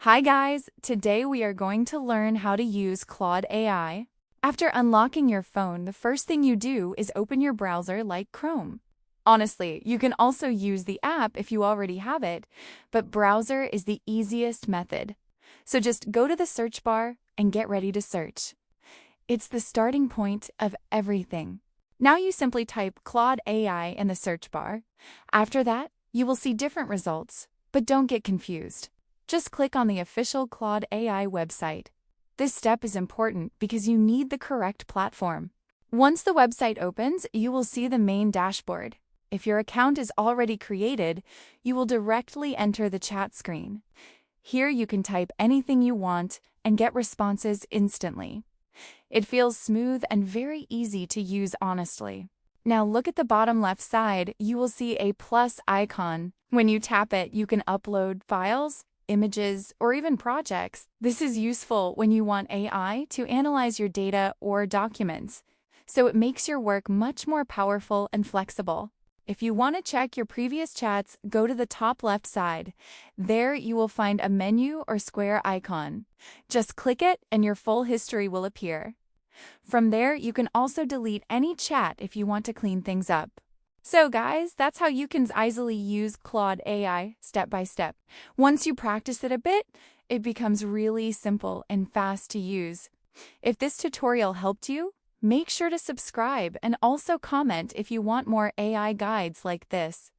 Hi guys, today we are going to learn how to use Claude AI. After unlocking your phone, the first thing you do is open your browser like Chrome. Honestly, you can also use the app if you already have it, but browser is the easiest method. So just go to the search bar and get ready to search. It's the starting point of everything. Now you simply type Claude AI in the search bar. After that, you will see different results, but don't get confused. Just click on the official Claude AI website. This step is important because you need the correct platform. Once the website opens, you will see the main dashboard. If your account is already created, you will directly enter the chat screen. Here you can type anything you want and get responses instantly. It feels smooth and very easy to use honestly. Now look at the bottom left side, you will see a plus icon. When you tap it, you can upload files, images, or even projects. This is useful when you want AI to analyze your data or documents, so it makes your work much more powerful and flexible. If you want to check your previous chats, go to the top left side. There you will find a menu or square icon. Just click it and your full history will appear. From there, you can also delete any chat if you want to clean things up. So guys, that's how you can easily use Claude AI step by step. Once you practice it a bit, it becomes really simple and fast to use. If this tutorial helped you, make sure to subscribe and also comment if you want more AI guides like this.